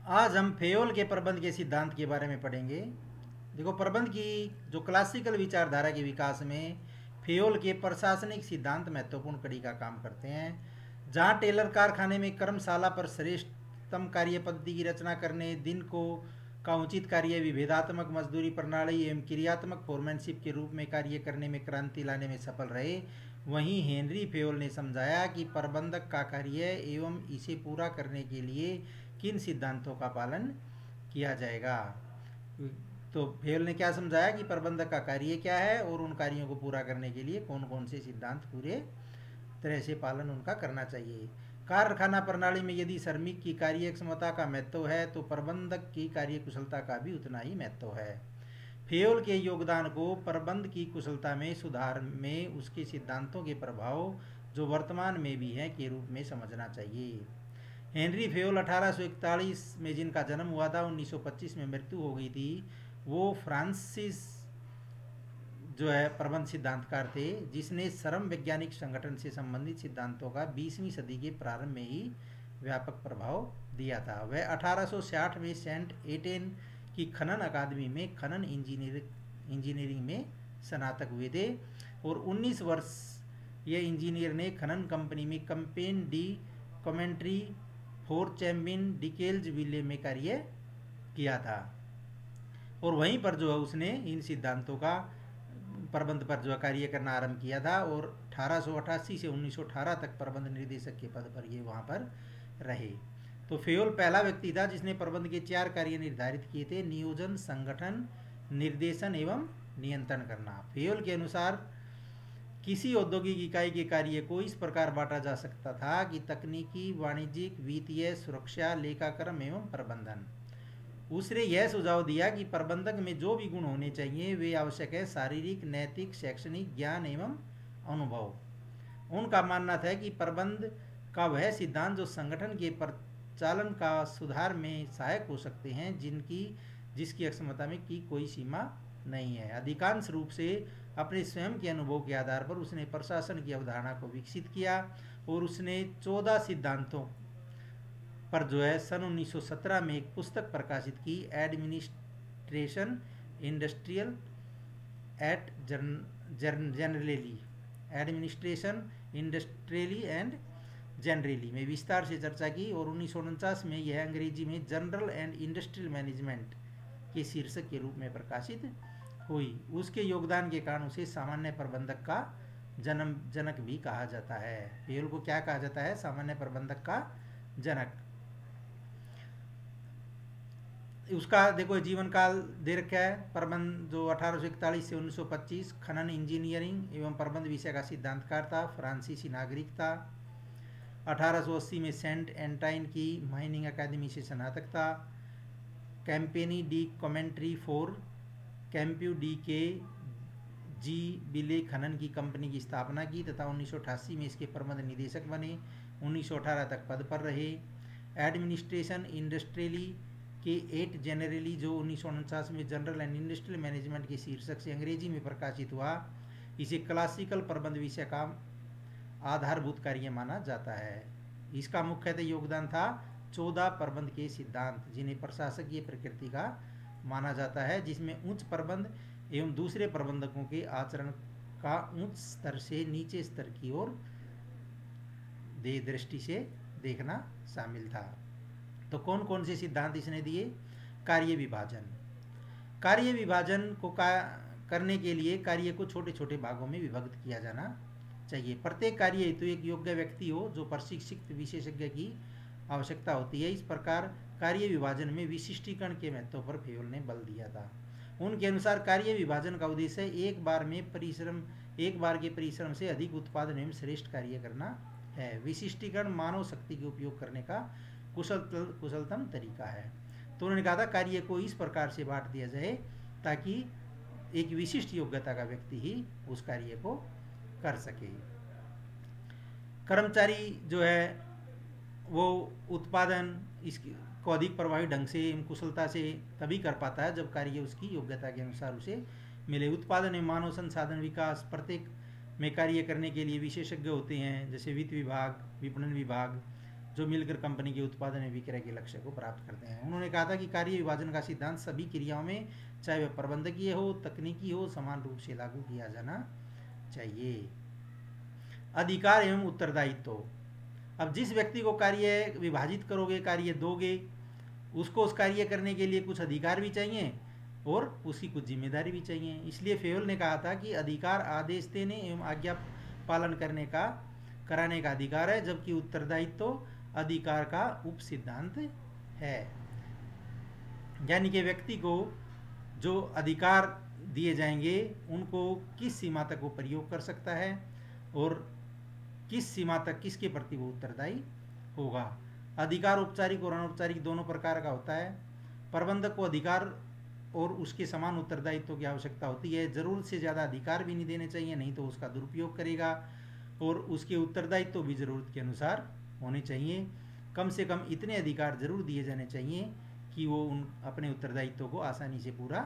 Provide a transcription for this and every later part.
आज हम फेयोल के प्रबंध के सिद्धांत के बारे में पढ़ेंगे। देखो, प्रबंध की जो क्लासिकल विचारधारा के विकास में फेयोल के प्रशासनिक सिद्धांत महत्वपूर्ण कड़ी का काम करते हैं। जहाँ टेलर कारखाने में कर्मशाला पर श्रेष्ठतम कार्य पद्धति की रचना करने, दिन को का उचित कार्य, विभेदात्मक मजदूरी प्रणाली एवं क्रियात्मक फोरमैनशिप के रूप में कार्य करने में क्रांति लाने में सफल रहे, वहीं हेनरी फेयोल ने समझाया कि प्रबंधक का कार्य एवं इसे पूरा करने के लिए किन सिद्धांतों का पालन किया जाएगा। तो फेयोल ने क्या समझाया कि प्रबंधक का कार्य क्या है और उन कार्यों को पूरा करने के लिए कौन कौन से सिद्धांत पूरे तरह से पालन उनका करना चाहिए। कारखाना प्रणाली में यदि श्रमिक की कार्य क्षमता का महत्व है तो प्रबंधक की कार्य कुशलता का भी उतना ही महत्व है। फेयोल के योगदान को प्रबंध की कुशलता में सुधार में उसके सिद्धांतों के प्रभाव जो वर्तमान में भी हैं के रूप में समझना चाहिए। हेनरी फेयोल 1841 में जिनका जन्म हुआ था, 1925 में मृत्यु हो गई थी, वो फ्रांसिस जो है प्रबंध सिद्धांतकार थे, जिसने श्रम वैज्ञानिक संगठन से संबंधित सिद्धांतों का 20वीं सदी के प्रारंभ में ही व्यापक प्रभाव दिया था। वह 1860 में सेंट एटेन की खनन अकादमी में खनन इंजीनियरिंग में स्नातक हुए थे और 19 वर्ष ये इंजीनियर ने खनन कंपनी में कंपेन डी कमेंट्री फोर चैम्बिन डिकेल्ज विले में कार्य किया था और वहीं पर जो है उसने इन सिद्धांतों का प्रबंध पर जो कार्य करना आरंभ किया था और 1888 से 1918 तक प्रबंध निर्देशक के पद पर ये वहाँ पर रहे। तो फेयोल पहला व्यक्ति था जिसने प्रबंध के 4 कार्य निर्धारित किए थे: नियोजन, संगठन, निर्देशन एवं नियंत्रण करना। फेयोल के अनुसार किसी औद्योगिक इकाई के कार्य को इस प्रकार बांटा जा सकता था कि तकनीकी, वाणिज्यिक, वित्तीय, सुरक्षा, लेखाकर्म एवं प्रबंधन। उसने यह सुझाव दिया कि प्रबंधक में जो भी गुण होने चाहिए वे आवश्यक है: शारीरिक, नैतिक, शैक्षणिक, ज्ञान एवं अनुभव। उनका मानना था कि प्रबंध का वह सिद्धांत जो संगठन के परिचालन का सुधार में सहायक हो सकते हैं, जिसकी क्षमता में की कोई सीमा नहीं है। अधिकांश रूप से अपने स्वयं के अनुभव के आधार पर उसने प्रशासन की अवधारणा को विकसित किया और उसने 14 सिद्धांतों पर जो है सन 1917 में एक पुस्तक प्रकाशित की, एडमिनिस्ट्रेशन इंडस्ट्रियल एट generally, administration industrially and generally में विस्तार से चर्चा की और 1949 में यह अंग्रेजी में जनरल एंड इंडस्ट्रियल मैनेजमेंट के शीर्षक के रूप में प्रकाशित हुई। उसके योगदान के कारण उसे सामान्य प्रबंधक का जनक भी कहा जाता है। फेयोल को क्या कहा जाता है? सामान्य प्रबंधक का जनक। उसका देखो जीवन काल दे रखा है। प्रबंध जो 1841 से 1925 खनन, इंजीनियरिंग एवं प्रबंध विषय का सिद्धांतकार था, फ्रांसीसी नागरिक था। 1880 में सेंट एंटाइन की माइनिंग अकादमी से स्नातक था। कैंपेनी डी कमेंट्री फोर कैंप्यू डी के जी बिले खनन की कंपनी की स्थापना की तथा 1988 में इसके प्रबंध निदेशक बने। 1918 तक पद पर रहे। एडमिनिस्ट्रेशन इंडस्ट्रियली के 8 जनरली जो 1949 में जनरल एंड इंडस्ट्रियल मैनेजमेंट के शीर्षक से अंग्रेजी में प्रकाशित हुआ, इसे क्लासिकल प्रबंध विषय का आधारभूत कार्य माना जाता है। इसका मुख्यतः योगदान था 14 प्रबंध के सिद्धांत, जिन्हें प्रशासकीय प्रकृति का माना जाता है, जिसमें उच्च प्रबंध एवं दूसरे प्रबंधकों के आचरण का उच्च स्तर से नीचे स्तर की ओर दृष्टि से देखना शामिल था। तो कौन कौन से सिद्धांत इसने दिए? कार्य विभाजन। कार्य विभाजन को करने के लिए कार्य को छोटे छोटे भागों में विभक्त किया जाना चाहिए। प्रत्येक कार्य हेतु एक योग्य व्यक्ति हो जो प्रशिक्षित विशेषज्ञ की आवश्यकता होती है। इस प्रकार कार्य विभाजन में विशिष्टीकरण के महत्व पर फेयोल ने बल दिया था। उनके अनुसार कार्य विभाजन का उद्देश्य एक बार के परिश्रम से अधिक उत्पादन एवं श्रेष्ठ कार्य करना है। विशिष्टीकरण मानव शक्ति के उपयोग करने का कुशलतम तरीका है। तो उन्होंने कहा था कार्य को इस प्रकार से बांट दिया जाए ताकि एक विशिष्ट योग्यता का व्यक्ति ही उस कार्य को कर सके। कर्मचारी जो है वो उत्पादन को अधिक प्रभावी ढंग से कुशलता से तभी कर पाता है जब कार्य उसकी योग्यता के अनुसार उसे मिले। उत्पादन में मानव संसाधन विकास, प्रत्येक में कार्य करने के लिए विशेषज्ञ होते हैं, जैसे वित्त विभाग, विपणन विभाग, जो मिलकर कंपनी के उत्पादन एवं विक्रय के लक्ष्य को प्राप्त करते हैं। उन्होंने कहा था कि कार्य विभाजन का सिद्धांत सभी क्रियाओं में, चाहे वह प्रबंधकीय हो, तकनीकी हो, समान रूप से लागू किया जाना चाहिए। अधिकार एवं उत्तरदायित्व। अब जिस व्यक्ति को कार्य विभाजित करोगे, कार्य दोगे, उसको उस कार्य करने के लिए कुछ अधिकार भी चाहिए और उसकी कुछ जिम्मेदारी भी चाहिए। इसलिए फेयोल ने कहा था कि अधिकार आदेश देने एवं आज्ञा पालन कराने का अधिकार है, जबकि उत्तरदायित्व अधिकार का उप सिद्धांत है। यानी कि व्यक्ति को जो अधिकार दिए जाएंगे उनको किस सीमा तक वो प्रयोग कर सकता है और किस सीमा तक किसके प्रति वो उत्तरदायी होगा। अधिकार औपचारिक और अनौपचारिक दोनों प्रकार का होता है। प्रबंधक को अधिकार और उसके समान उत्तरदायित्व की आवश्यकता होती है। जरूरत से ज़्यादा अधिकार भी नहीं देने चाहिए, नहीं तो उसका दुरुपयोग करेगा, और उसके उत्तरदायित्व भी ज़रूरत के अनुसार होने चाहिए। कम से कम इतने अधिकार जरूर दिए जाने चाहिए कि वो अपने उत्तरदायित्व को आसानी से पूरा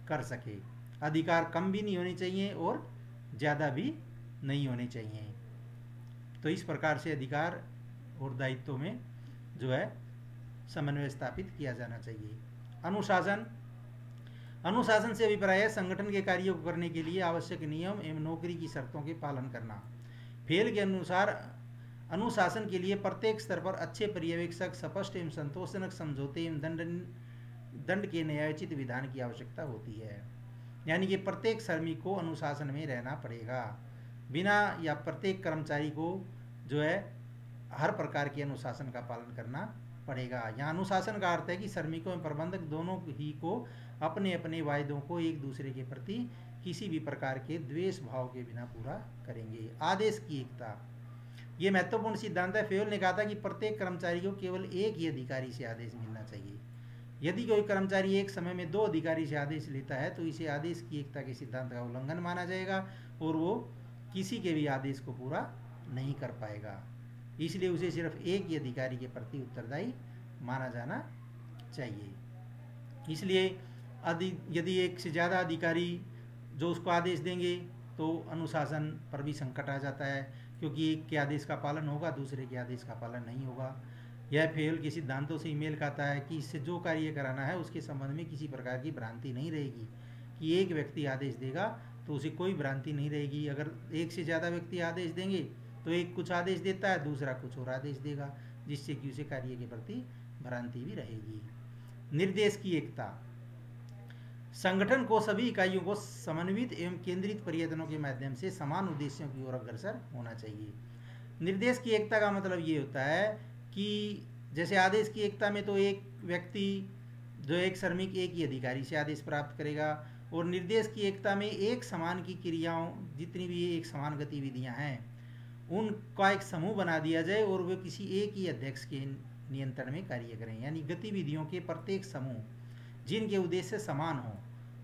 कर सके। अधिकार कम भी नहीं होने चाहिए और ज़्यादा भी नहीं होने चाहिए। तो इस प्रकार से अधिकार और दायित्व में जो है समन्वय स्थापित किया जाना चाहिए। अनुशासन से अभिप्राय है संगठन के कार्यों को करने के लिए आवश्यक नियम एवं नौकरी की शर्तों के पालन करना। फेल के अनुसार अनुशासन के लिए प्रत्येक स्तर पर अच्छे पर्यवेक्षक, स्पष्ट एवं संतोषजनक समझौते एवं दंड के न्यायोचित विधान की आवश्यकता होती है। यानी कि प्रत्येक श्रमिक को अनुशासन में रहना पड़ेगा, बिना या प्रत्येक कर्मचारी को जो है हर प्रकार के अनुशासन का पालन करना पड़ेगा। यहाँ अनुशासन का अर्थ है कि श्रमिकों एवं प्रबंधक दोनों ही को अपने अपने वायदों को एक दूसरे के प्रति किसी भी प्रकार के द्वेष भाव के बिना पूरा करेंगे। आदेश की एकता, ये महत्वपूर्ण सिद्धांत है। फेयोल ने कहा था कि प्रत्येक कर्मचारी को केवल एक ही अधिकारी से आदेश मिलना चाहिए। यदि कोई कर्मचारी एक समय में 2 अधिकारी से आदेश लेता है तो इसे आदेश की एकता के सिद्धांत का उल्लंघन माना जाएगा और वो किसी के भी आदेश को पूरा नहीं कर पाएगा। इसलिए उसे सिर्फ एक ही अधिकारी के प्रति उत्तरदायी माना जाना चाहिए। इसलिए यदि एक से ज़्यादा अधिकारी जो उसको आदेश देंगे तो अनुशासन पर भी संकट आ जाता है, क्योंकि एक के आदेश का पालन होगा, दूसरे के आदेश का पालन नहीं होगा। यह फेयोल के सिद्धांतों से मेल खाता है कि इससे जो कार्य कराना है उसके संबंध में किसी प्रकार की भ्रांति नहीं रहेगी, कि एक व्यक्ति आदेश देगा तो उसे कोई भ्रांति नहीं रहेगी। अगर एक से ज़्यादा व्यक्ति आदेश देंगे तो एक कुछ आदेश देता है, दूसरा कुछ और आदेश देगा, जिससे कि उसे कार्य के प्रति भ्रांति भी रहेगी। निर्देश की एकता, संगठन को सभी इकाइयों को समन्वित एवं केंद्रित प्रयत्नों के माध्यम से समान उद्देश्यों की ओर अग्रसर होना चाहिए। निर्देश की एकता का मतलब ये होता है कि जैसे आदेश की एकता में तो एक व्यक्ति जो एक श्रमिक एक ही अधिकारी से आदेश प्राप्त करेगा, और निर्देश की एकता में एक समान की क्रियाओं जितनी भी एक समान गतिविधियां हैं उनका एक समूह बना दिया जाए और वे किसी एक ही अध्यक्ष के नियंत्रण में कार्य करें। यानी गतिविधियों के प्रत्येक समूह जिनके उद्देश्य समान हों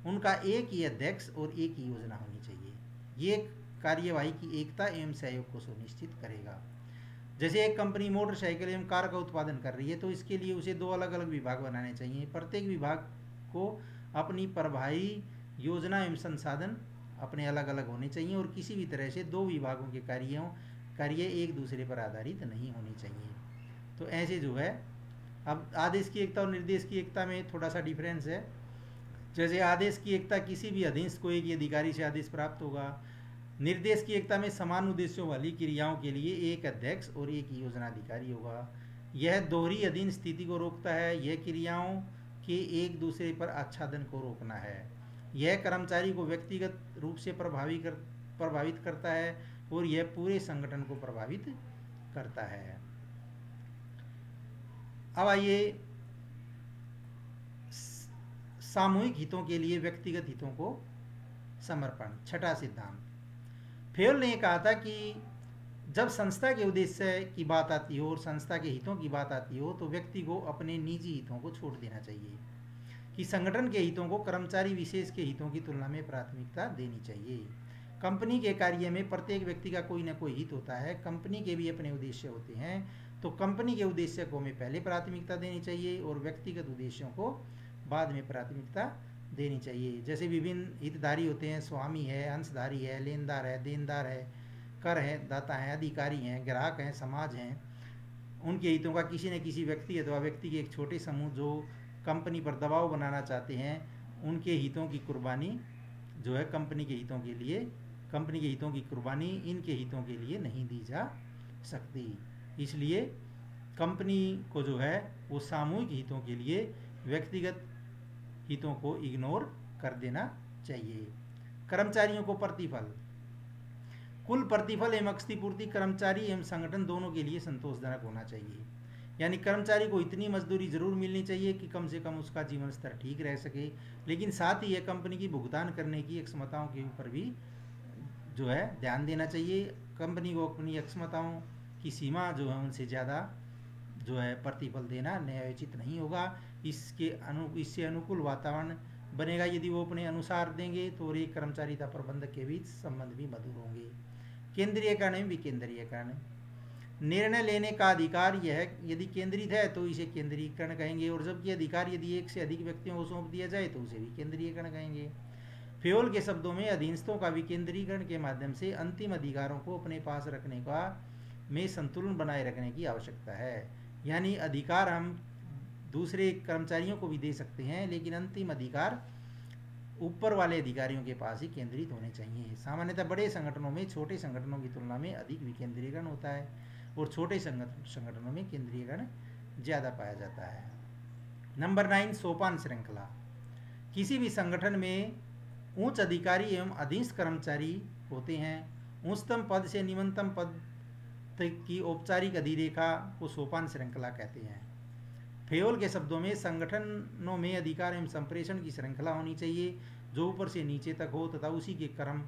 उनका एक ही अध्यक्ष और एक ही योजना होनी चाहिए। ये कार्यवाही की एकता एवं सहयोग को सुनिश्चित करेगा। जैसे एक कंपनी मोटरसाइकिल एवं कार का उत्पादन कर रही है तो इसके लिए उसे 2 अलग अलग विभाग बनाने चाहिए। प्रत्येक विभाग को अपनी प्रभावी योजना एवं संसाधन अपने अलग अलग होने चाहिए और किसी भी तरह से 2 विभागों के कार्य एक दूसरे पर आधारित नहीं होने चाहिए। तो ऐसे जो है, अब आदेश की एकता और निर्देश की एकता में थोड़ा सा डिफरेंस है। जैसे आदेश की एकता किसी भी अधीनस्थ को एक ही अधिकारी से आदेश प्राप्त होगा। निर्देश की एकता में समान उद्देश्यों वाली क्रियाओं के लिए एक अध्यक्ष और एक ही योजना अधिकारी होगा। यह दोहरी अधीन स्थिति को रोकता है। यह क्रियाओं के एक दूसरे पर आच्छादन को रोकना है। यह कर्मचारी को व्यक्तिगत रूप से प्रभावित करता है और यह पूरे संगठन को प्रभावित करता है। अब आइए सामूहिक हितों के लिए व्यक्तिगत हितों को समर्पण, छठा सिद्धांत। फेयोल ने कहा था कि जब संस्था के उद्देश्य की बात आती हो और संस्था के हितों की बात आती हो तो व्यक्ति को अपने निजी हितों को छोड़ देना चाहिए, कि संगठन के हितों को कर्मचारी विशेष के हितों की तुलना में प्राथमिकता देनी चाहिए। कंपनी के कार्य में प्रत्येक व्यक्ति का कोई ना कोई हित होता है। कंपनी के भी अपने उद्देश्य होते हैं, तो कंपनी के उद्देश्य को हमें पहले प्राथमिकता देनी चाहिए और व्यक्तिगत उद्देश्यों को बाद में प्राथमिकता देनी चाहिए। जैसे विभिन्न हितधारी होते हैं, स्वामी है, अंशधारी है, लेनदार है, देनदार है, कर है, दाता है, अधिकारी हैं, ग्राहक हैं, समाज हैं, उनके हितों का किसी न किसी व्यक्ति अथवा व्यक्ति के एक छोटे समूह जो कंपनी पर दबाव बनाना चाहते हैं, उनके हितों की कुर्बानी जो है कंपनी के हितों के लिए, कंपनी के हितों की कुर्बानी इनके हितों के लिए नहीं दी जा सकती। इसलिए कंपनी को जो है वो सामूहिक हितों के लिए व्यक्तिगत हितों को इग्नोर कर देना चाहिए। कर्मचारियों को प्रतिफल, कुल प्रतिफल एवं क्षतिपूर्ति कर्मचारी एवं संगठन दोनों के लिए संतोषजनक होना चाहिए। यानी कर्मचारी को इतनी मजदूरी जरूर मिलनी चाहिए कि कम से कम उसका जीवन स्तर ठीक रह सके, लेकिन साथ ही यह कंपनी की भुगतान करने की क्षमताओं के ऊपर भी जो है ध्यान देना चाहिए। कंपनी को अपनी क्षमताओं की सीमा जो है उनसे ज़्यादा जो है प्रतिफल देना न्यायोचित नहीं होगा। इससे अनुकूल वातावरण बनेगा। यदि वो अपने अनुसार देंगे तो एक कर्मचारी तथा प्रबंधक के बीच संबंध भी मधुर होंगे। केंद्रीयकरण एवं विकेंद्रीयकरण, निर्णय लेने का अधिकार यह यदि केंद्रित है तो इसे केंद्रीयकरण कहेंगे, और जबकि अधिकार यदि एक से अधिक व्यक्तियों को सौंप दिया जाए तो उसे विकेंद्रीयकरण कहेंगे। फेयोल के शब्दों में अधीनस्थों का विकेंद्रीकरण के माध्यम से अंतिम अधिकारों को अपने पास रखने का में संतुलन बनाए रखने की आवश्यकता है। यानी अधिकार हम दूसरे कर्मचारियों को भी दे सकते हैं, लेकिन अंतिम अधिकार ऊपर वाले अधिकारियों के पास ही केंद्रित होने चाहिए। सामान्यतः बड़े संगठनों में छोटे संगठनों की तुलना में अधिक विकेंद्रीकरण होता है और छोटे संगठनों में केंद्रीकरण ज़्यादा पाया जाता है। नंबर 9, सोपान श्रृंखला। किसी भी संगठन में उच्च अधिकारी एवं अधीनस्थ कर्मचारी होते हैं। उच्चतम पद से निम्नतम पद तक की औपचारिक अधिरेखा को सोपान श्रृंखला कहते हैं। फेयोल के शब्दों में संगठनों में अधिकार एवं संप्रेषण की श्रृंखला होनी चाहिए जो ऊपर से नीचे तक हो तथा उसी के क्रम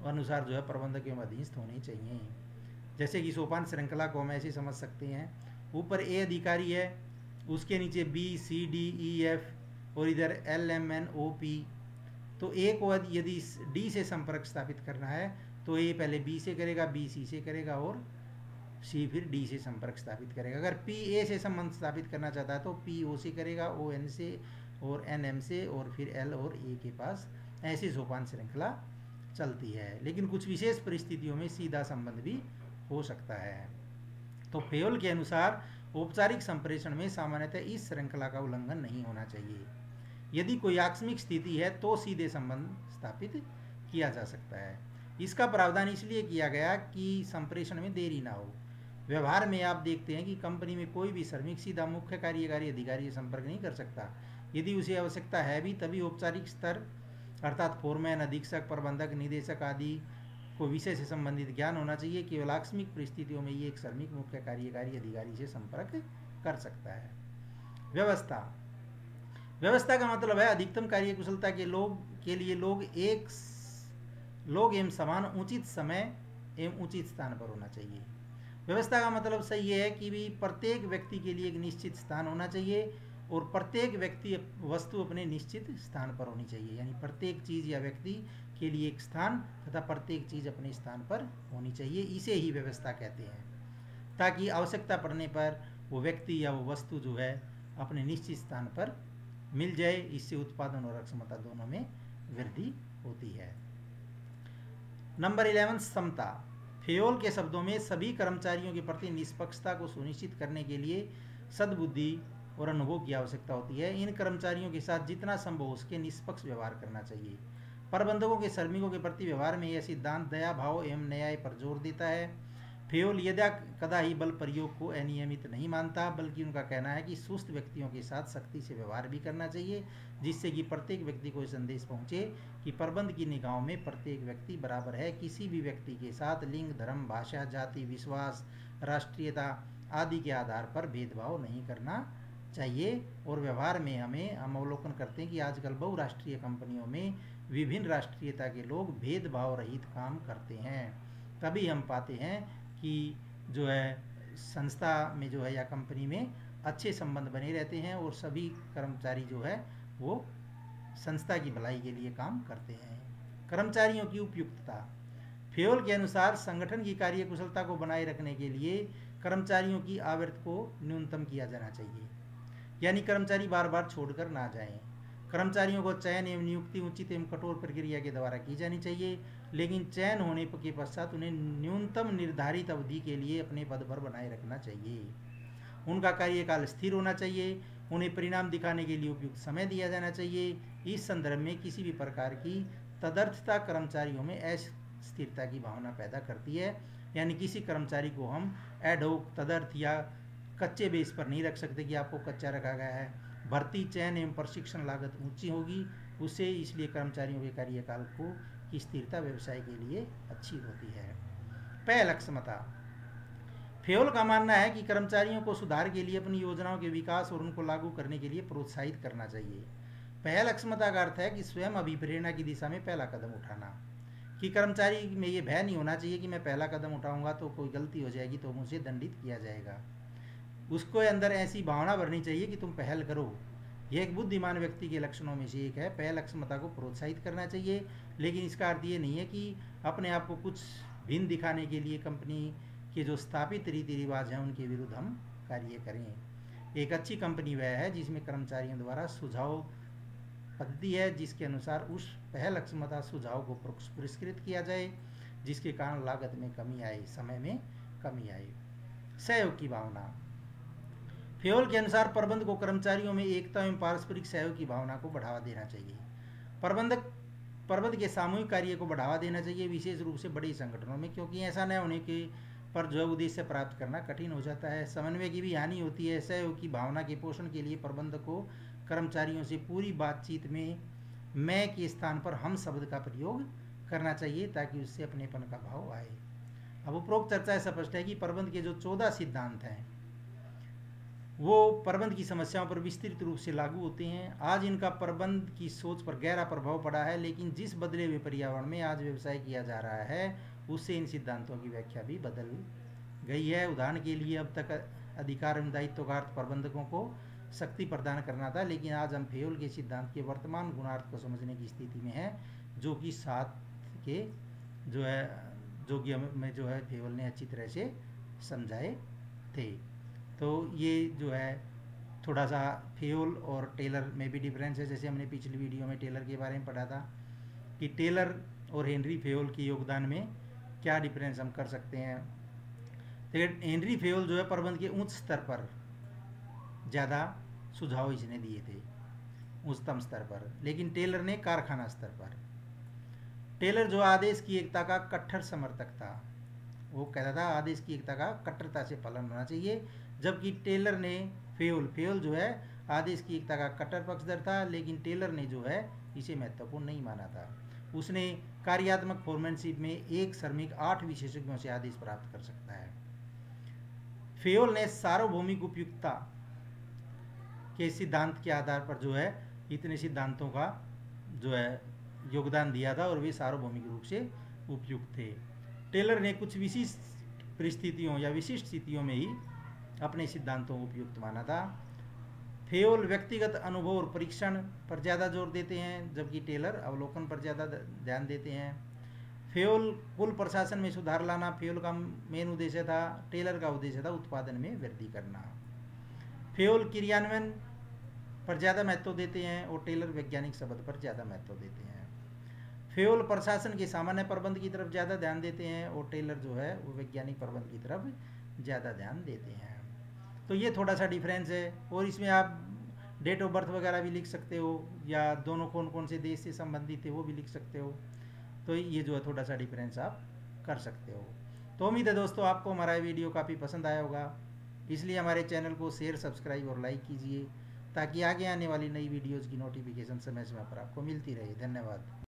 अनुसार जो है प्रबंधक एवं अधीनस्थ होने चाहिए। जैसे कि सोपान श्रृंखला को हम ऐसे समझ सकते हैं, ऊपर ए अधिकारी है, उसके नीचे बी, सी, डी, ई, एफ और इधर एल, एम, एन, ओ, पी। तो ए को यदि डी से संपर्क स्थापित करना है तो ए पहले बी से करेगा, बी सी से करेगा और सी फिर डी से संपर्क स्थापित करेगा। अगर पी ए से संबंध स्थापित करना चाहता है तो पी ओ से करेगा, ओ एन से और एन एम से और फिर एल और ए के पास। ऐसी सोपान श्रृंखला चलती है, लेकिन कुछ विशेष परिस्थितियों में सीधा संबंध भी हो सकता है। तो फेयोल के अनुसार औपचारिक संप्रेषण में सामान्यतः इस श्रृंखला का उल्लंघन नहीं होना चाहिए। यदि कोई आकस्मिक स्थिति है तो सीधे संबंध स्थापित किया जा सकता है। इसका प्रावधान इसलिए किया गया कि संप्रेषण में देरी ना हो। व्यवहार में आप देखते हैं कि कंपनी में कोई भी श्रमिक सीधा मुख्य कार्यकारी अधिकारी से संपर्क नहीं कर सकता। यदि उसे आवश्यकता है भी तभी औपचारिक स्तर अर्थात फोरमैन, अधीक्षक, प्रबंधक, निदेशक आदि को विषय से संबंधित ज्ञान होना चाहिए। केवल आकस्मिक परिस्थितियों में ये एक श्रमिक मुख्य कार्यकारी अधिकारी से संपर्क कर सकता है। व्यवस्था, व्यवस्था का मतलब है अधिकतम कार्यकुशलता के लिए लोग एवं समान उचित समय एवं उचित स्थान पर होना चाहिए। व्यवस्था का मतलब सही है कि भी प्रत्येक व्यक्ति के लिए एक निश्चित स्थान होना चाहिए और प्रत्येक व्यक्ति वस्तु अपने निश्चित स्थान पर होनी चाहिए। यानी प्रत्येक चीज़ या व्यक्ति के लिए एक स्थान तथा प्रत्येक चीज़ अपने स्थान पर होनी चाहिए। इसे ही व्यवस्था कहते हैं, ताकि आवश्यकता पड़ने पर वो व्यक्ति या वो वस्तु जो है अपने निश्चित स्थान पर मिल जाए। इससे उत्पादन और क्षमता दोनों में वृद्धि होती है। नंबर 11, समता। फेयोल के शब्दों में सभी कर्मचारियों के प्रति निष्पक्षता को सुनिश्चित करने के लिए सद्बुद्धि और अनुभव की आवश्यकता होती है। इन कर्मचारियों के साथ जितना संभव हो उसके निष्पक्ष व्यवहार करना चाहिए। प्रबंधकों के श्रमिकों के प्रति व्यवहार में यह सिद्धांत दया भाव एवं न्याय पर जोर देता है। फेयोल यदा कदा ही बल प्रयोग को अनियमित नहीं मानता, बल्कि उनका कहना है कि सुस्त व्यक्तियों के साथ सख्ती से व्यवहार भी करना चाहिए, जिससे कि प्रत्येक व्यक्ति को संदेश पहुंचे कि प्रबंध की निगाहों में प्रत्येक व्यक्ति बराबर है। किसी भी व्यक्ति के साथ लिंग, धर्म, भाषा, जाति, विश्वास, राष्ट्रीयता आदि के आधार पर भेदभाव नहीं करना चाहिए। और व्यवहार में हम अवलोकन करते हैं कि आजकल बहुराष्ट्रीय कंपनियों में विभिन्न राष्ट्रीयता के लोग भेदभाव रहित काम करते हैं। तभी हम पाते हैं कि जो है संस्था में जो है या कंपनी में अच्छे संबंध बने रहते हैं और सभी कर्मचारी जो है वो संस्था की भलाई के लिए काम करते हैं। कर्मचारियों की उपयुक्तता। फेयोल के अनुसार संगठन की कार्यकुशलता को बनाए रखने के लिए कर्मचारियों की आवृत्ति को न्यूनतम किया जाना चाहिए। यानी कर्मचारी बार बार छोड़कर ना जाएं। कर्मचारियों को चयन एवं नियुक्ति उचित एवं कठोर प्रक्रिया के द्वारा की जानी चाहिए, लेकिन चयन होने के पश्चात उन्हें न्यूनतम निर्धारित अवधि के लिए अपने पद पर बनाए रखना चाहिए। उनका कार्यकाल स्थिर होना चाहिए, उन्हें परिणाम दिखाने के लिए उपयुक्त समय दिया जाना चाहिए। इस संदर्भ में किसी भी प्रकार की तदर्थता कर्मचारियों में अस्थिरता की भावना पैदा करती है। यानी किसी कर्मचारी को हम एडहोक, तदर्थ या कच्चे बेस पर नहीं रख सकते कि आपको कच्चा रखा गया है। भर्ती, चयन एवं प्रशिक्षण लागत ऊंची होगी उससे, इसलिए कर्मचारियों के कार्यकाल को की स्थिरता व्यवसाय के लिए अच्छी होती है। पहल क्षमता। फेयोल का मानना है कि कर्मचारियों को सुधार के लिए अपनी योजनाओं के विकास और उनको लागू करने के लिए प्रोत्साहित करना चाहिए। पहल क्षमता का अर्थ है कि स्वयं अभिप्रेरणा की दिशा में पहला कदम उठाना, कि कर्मचारी में ये भय नहीं होना चाहिए कि मैं पहला कदम उठाऊंगा तो कोई गलती हो जाएगी तो मुझे दंडित किया जाएगा। उसको अंदर ऐसी भावना भरनी चाहिए कि तुम पहल करो। यह एक बुद्धिमान व्यक्ति के लक्षणों में से एक है। पहल क्षमता को प्रोत्साहित करना चाहिए, लेकिन इसका अर्थ ये नहीं है कि अपने आप को कुछ भिन्न दिखाने के लिए कंपनी के जो स्थापित रीति रिवाज हैं उनके विरुद्ध हम कार्य करें। एक अच्छी कंपनी वह है जिसमें कर्मचारियों द्वारा सुझाव पद्धति है, जिसके अनुसार उस पहल क्षमता सुझाव को पुरस्कृत किया जाए, जिसके कारण लागत में कमी आए, समय में कमी आए। सहयोग की भावना। फेयोल के अनुसार प्रबंध को कर्मचारियों में एकता एवं पारस्परिक सहयोग की भावना को बढ़ावा देना चाहिए। प्रबंध के सामूहिक कार्य को बढ़ावा देना चाहिए, विशेष रूप से बड़े संगठनों में, क्योंकि ऐसा न होने के पर जो उद्देश्य प्राप्त करना कठिन हो जाता है। समन्वय की भी हानि होती है। सहयोग की भावना के पोषण के लिए प्रबंधक को कर्मचारियों से पूरी बातचीत में मैं के स्थान पर हम शब्द का प्रयोग करना चाहिए, ताकि उससे अपनेपन का भाव आए। अब उपरोक्त चर्चा स्पष्ट है कि प्रबंध के जो 14 सिद्धांत हैं वो प्रबंध की समस्याओं पर विस्तृत रूप से लागू होते हैं। आज इनका प्रबंध की सोच पर गहरा प्रभाव पड़ा है, लेकिन जिस बदले हुए पर्यावरण में आज व्यवसाय किया जा रहा है उससे इन सिद्धांतों की व्याख्या भी बदल गई है। उदाहरण के लिए, अब तक अधिकार एवं दायित्व का अर्थ प्रबंधकों को शक्ति प्रदान करना था, लेकिन आज हम फेयोल के सिद्धांत के वर्तमान गुणार्थ को समझने की स्थिति में है, जो कि 7 के जो है जोग्य में जो है फेयोल ने अच्छी तरह से समझाए थे। तो ये जो है थोड़ा सा फेयोल और टेलर में भी डिफरेंस है। जैसे हमने पिछली वीडियो में टेलर के बारे में पढ़ा था कि टेलर और हेनरी फेयोल के योगदान में क्या डिफरेंस हम कर सकते हैं। तो हेनरी फेयोल जो है प्रबंध के उच्च स्तर पर ज़्यादा सुझाव इसने दिए थे, उच्चतम स्तर पर, लेकिन टेलर ने कारखाना स्तर पर। टेलर जो आदेश की एकता का कट्टर समर्थक था, वो कहता था आदेश की एकता का कट्टरता से पालन होना चाहिए, जबकि टेलर ने फेयोल जो है आदेश की एकता का कट्टर पक्षधर था, लेकिन टेलर ने जो है इसे महत्वपूर्ण नहीं माना था। उसने कार्यात्मक फोरमैनशिप में एक श्रमिक 8 विशेषज्ञों से आदेश प्राप्त कर सकता है। फेयोल ने सार्वभौमिक उपयुक्तता के सिद्धांत के आधार पर जो है इतने सिद्धांतों का जो है योगदान दिया था और वे सार्वभौमिक रूप से उपयुक्त थे। टेलर ने कुछ विशिष्ट परिस्थितियों या विशिष्ट स्थितियों में ही अपने सिद्धांतों को उपयुक्त माना था। फेयोल व्यक्तिगत अनुभव और परीक्षण पर ज़्यादा जोर देते हैं, जबकि टेलर अवलोकन पर ज़्यादा ध्यान देते हैं। फेयोल कुल प्रशासन में सुधार लाना फेयोल का मेन उद्देश्य था, टेलर का उद्देश्य था उत्पादन में वृद्धि करना। फेयोल क्रियान्वयन पर ज़्यादा महत्व देते हैं और टेलर वैज्ञानिक शब्द पर ज़्यादा महत्व देते हैं। फेयोल प्रशासन के सामान्य प्रबंध की तरफ ज़्यादा ध्यान देते हैं और टेलर जो है वो वैज्ञानिक प्रबंध की तरफ ज़्यादा ध्यान देते हैं। तो ये थोड़ा सा डिफरेंस है, और इसमें आप डेट ऑफ बर्थ वगैरह भी लिख सकते हो, या दोनों कौन कौन से देश से संबंधित थे वो भी लिख सकते हो। तो ये जो है थोड़ा सा डिफरेंस आप कर सकते हो। तो उम्मीद है दोस्तों आपको हमारा वीडियो काफ़ी पसंद आया होगा, इसलिए हमारे चैनल को शेयर, सब्सक्राइब और लाइक कीजिए, ताकि आगे आने वाली नई वीडियोज़ की नोटिफिकेशन समय समय पर आपको मिलती रहे। धन्यवाद।